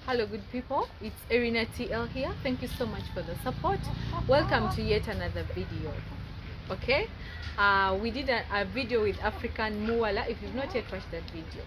Hello good people, it's Irina TL here. Thank you so much for the support. Welcome to yet another video. Okay, we did a video with African Muala. If you've not yet watched that video,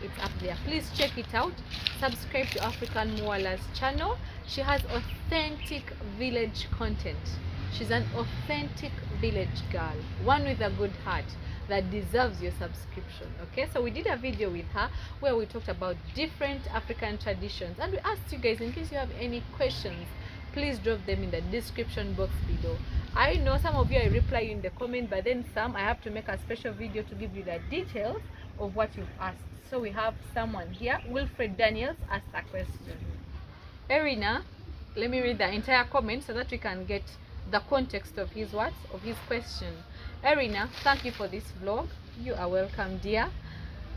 it's up there. Please check it out. Subscribe to African Muala's channel. She has authentic village content. She's an authentic village girl, one with a good heart that deserves your subscription. Okay, so we did a video with her where we talked about different African traditions, and we asked you guys, in case you have any questions, please drop them in the description box below. I know some of you I reply you in the comment, but then some I have to make a special video to give you the details of what you've asked. So we have someone here. Wilfred Daniels asked a question. Erina, let me read the entire comment so that we can get the context of his words, of his question. Erina, thank you for this vlog. You are welcome, dear.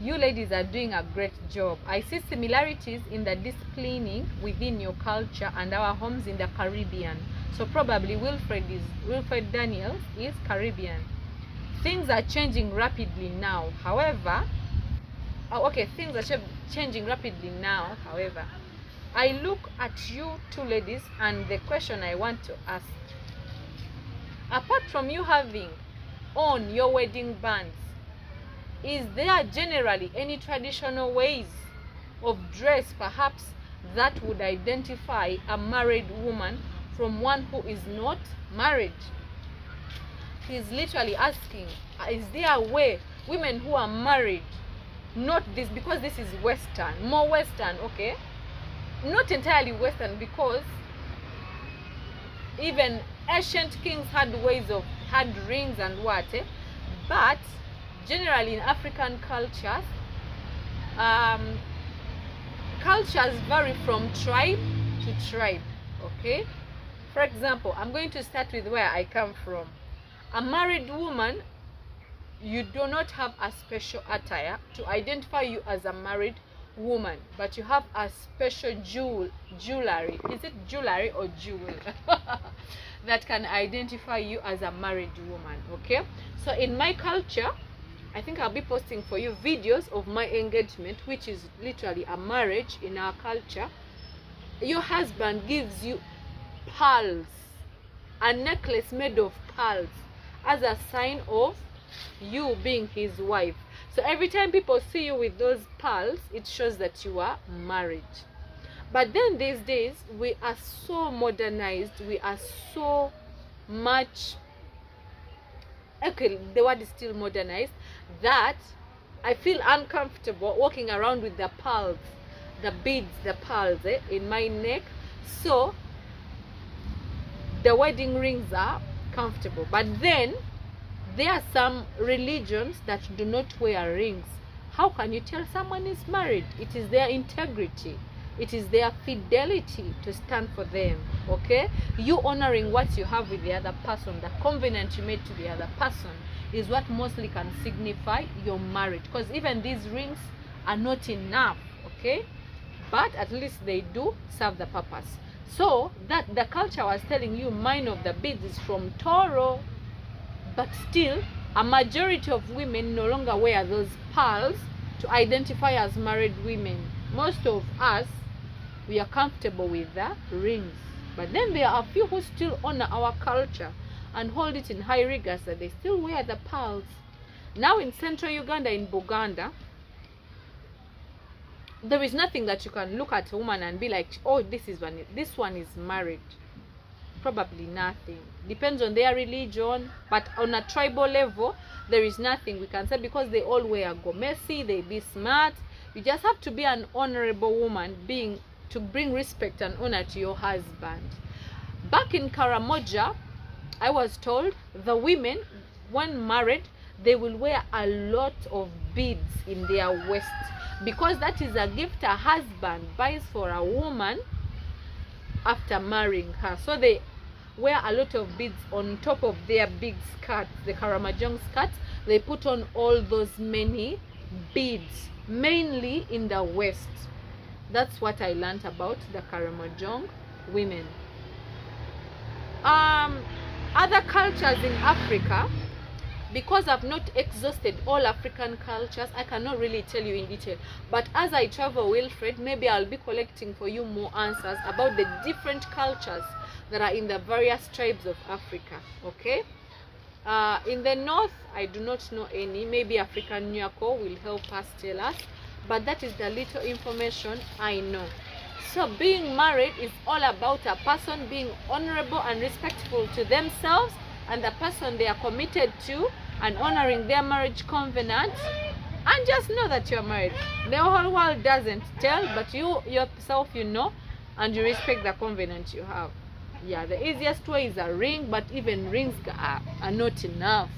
You ladies are doing a great job. I see similarities in the disciplining within your culture and our homes in the Caribbean. So probably Wilfred Daniels is Caribbean. Things are changing rapidly now. However, things are changing rapidly now. However, I look at you two ladies and the question I want to ask. Apart from you having on your wedding bands, is there generally any traditional ways of dress perhaps that would identify a married woman from one who is not married? He's literally asking, is there a way women who are married, not this, because this is Western, more Western, okay, not entirely Western, because even ancient kings had rings and what, but generally in African cultures, cultures vary from tribe to tribe. Okay, for example, I'm going to start with where I come from. A married woman, you do not have a special attire to identify you as a married woman, but you have a special jewelry. Is it jewelry or jewel? That can identify you as a married woman. Okay, so in my culture, I think I'll be posting for you videos of my engagement, which is literally a marriage in our culture. Your husband gives you pearls, a necklace made of pearls, as a sign of you being his wife. So every time people see you with those pearls, it shows that you are married. But then these days, we are so modernized, we are so much, okay, the word is still modernized, that I feel uncomfortable walking around with the pearls, the beads, the pearls in my neck. So the wedding rings are comfortable. But then there are some religions that do not wear rings. How can you tell someone is married? It is their integrity. It is their fidelity to stand for them. Okay, you honoring what you have with the other person, the covenant you made to the other person, is what mostly can signify your marriage. Because even these rings are not enough, okay, but at least they do serve the purpose. So that the culture was telling you, mine of the beads is from Toro, but still a majority of women no longer wear those pearls to identify as married women. Most of us, we are comfortable with the rings, but then there are a few who still honor our culture and hold it in high regard, that they still wear the pearls. Now in central Uganda, in Buganda, there is nothing that you can look at a woman and be like, oh, this one is married. Probably nothing. Depends on their religion, but on a tribal level, there is nothing we can say, because they all wear gomesi, they be smart. You just have to be an honorable woman, to bring respect and honor to your husband. Back in Karamoja, I was told the women, when married, they will wear a lot of beads in their waist, because that is a gift a husband buys for a woman after marrying her. So they wear a lot of beads on top of their big skirts, the Karamojong skirts. They put on all those many beads, mainly in the waist. That's what I learned about the Karamojong women. Other cultures in Africa, because I've not exhausted all African cultures, I cannot really tell you in detail. But as I travel, Wilfred, maybe I'll be collecting for you more answers about the different cultures that are in the various tribes of Africa. Okay, in the north, I do not know any. Maybe African Nyako will help us tell us, but that is the little information I know. So being married is all about a person being honorable and respectful to themselves and the person they are committed to, and honoring their marriage covenant. And just know that you're married. The whole world doesn't tell, but you yourself, you know, and you respect the covenant you have. Yeah, the easiest way is a ring, but even rings are not enough.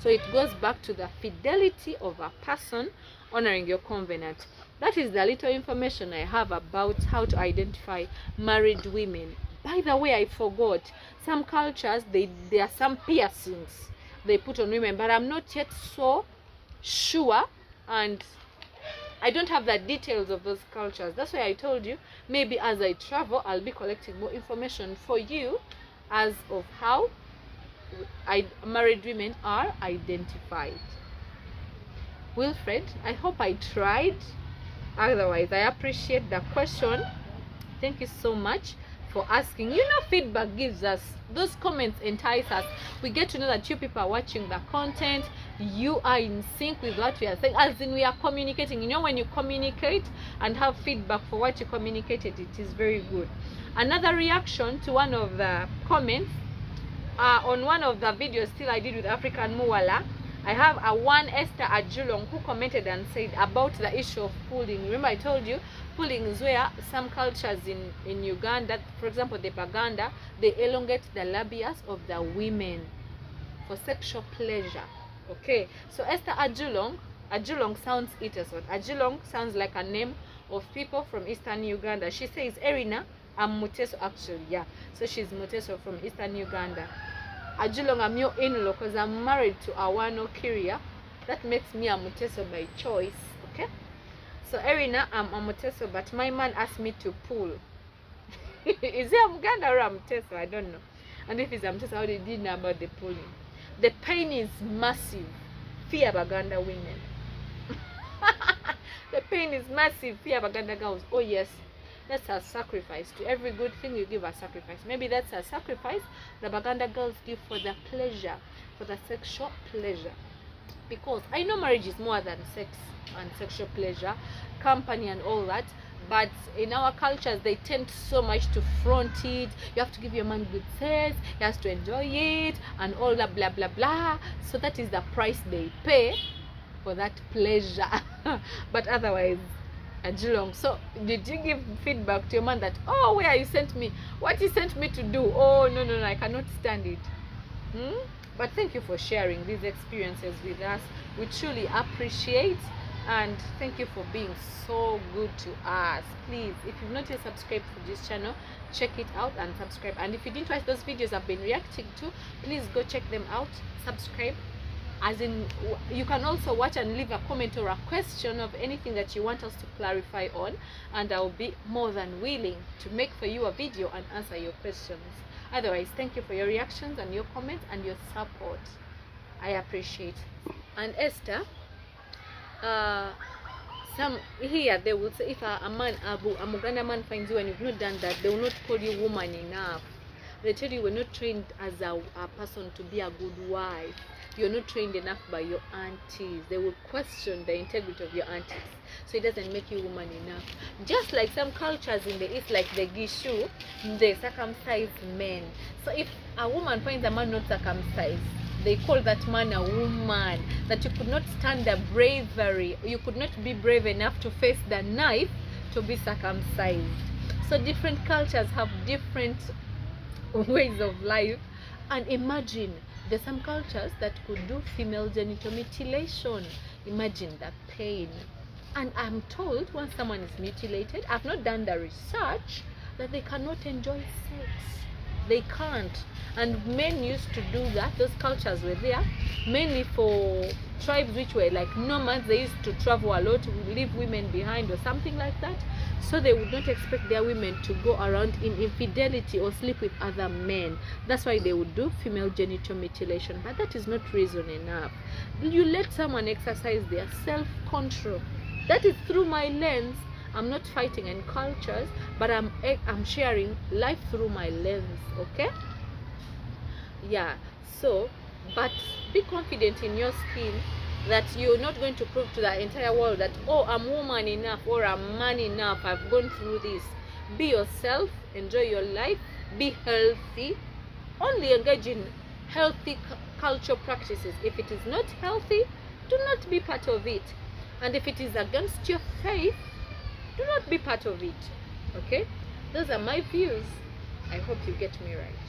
So it goes back to the fidelity of a person honoring your covenant. That is the little information I have about how to identify married women. By the way, I forgot, some cultures, there are some piercings they put on women, but I'm not yet so sure, and I don't have the details of those cultures. That's why I told you, maybe as I travel, I'll be collecting more information for you as of how married women are identified. Wilfred, I hope I tried. Otherwise, I appreciate the question. Thank you so much for asking. You know, feedback gives us, those comments entice us. We get to know that you people are watching the content, you are in sync with what we are saying, as in we are communicating. You know, when you communicate and have feedback for what you communicated, it is very good. Another reaction to one of the comments on one of the videos still I did with African Muwala, I have a one Esther Ajulong who commented and said about the issue of pulling. Remember I told you, pulling is where some cultures in Uganda, for example the Baganda, they elongate the labias of the women for sexual pleasure. Okay, so Esther Ajulong sounds it as what? Ajulong sounds like a name of people from Eastern Uganda. She says, Erina, I'm Muteso actually, yeah. So she's Muteso from Eastern Uganda. Ajulong, I'm your in-law because I'm married to Awano Kiria. That makes me a Muteso by choice. Okay, so Erina, I'm a Muteso, but my man asked me to pull. Is he a Muganda or a Muteso? I don't know. And if he's a Muteso, how did he know about the pulling? The pain is massive. Fear Baganda women. The pain is massive. Fear Baganda girls. Oh yes, that's a sacrifice. To every good thing you give a sacrifice. Maybe that's a sacrifice the Baganda girls give for the pleasure, for the sexual pleasure. Because I know marriage is more than sex and sexual pleasure, company and all that. But in our cultures, they tend so much to front it. You have to give your man good sex, he has to enjoy it, and all that blah blah blah. So that is the price they pay for that pleasure. But otherwise, Ajulong, so did you give feedback to your man that, oh, where you sent me, what he sent me to do? Oh no, I cannot stand it. But thank you for sharing these experiences with us. We truly appreciate, and thank you for being so good to us. Please, if you've not yet subscribed to this channel, check it out and subscribe. And if you didn't watch those videos I've been reacting to, please go check them out, subscribe. As in, you can also watch and leave a comment or a question of anything that you want us to clarify on, and I'll be more than willing to make for you a video and answer your questions. Otherwise, thank you for your reactions and your comments and your support. I appreciate. And Esther, some here they will say, if a man, a Muganda man finds you and you've not done that, they will not call you woman enough. They tell you we're not trained as a person to be a good wife. You're not trained enough by your aunties. They will question the integrity of your aunties. So it doesn't make you woman enough. Just like some cultures in the East, like the Gishu, they circumcise men. So if a woman finds a man not circumcised, they call that man a woman. That you could not stand the bravery. You could not be brave enough to face the knife to be circumcised. So different cultures have different ways of life. And imagine, there's some cultures that could do female genital mutilation. Imagine the pain. And I'm told once someone is mutilated, I've not done the research, that they cannot enjoy sex. They can't. And men used to do that. Those cultures were there mainly for tribes which were like nomads. They used to travel a lot, leave women behind or something like that. so they would not expect their women to go around in infidelity or sleep with other men. That's why they would do female genital mutilation. But that is not reason enough. You let someone exercise their self-control. That is through my lens. I'm not fighting any cultures, but I'm sharing life through my lens. Okay? Yeah. So, but be confident in your skin, that you're not going to prove to the entire world that, oh, I'm woman enough or I'm man enough, I've gone through this. Be yourself, enjoy your life, be healthy, only engage in healthy cultural practices. If it is not healthy, do not be part of it. And if it is against your faith, do not be part of it. Okay? Those are my views. I hope you get me right.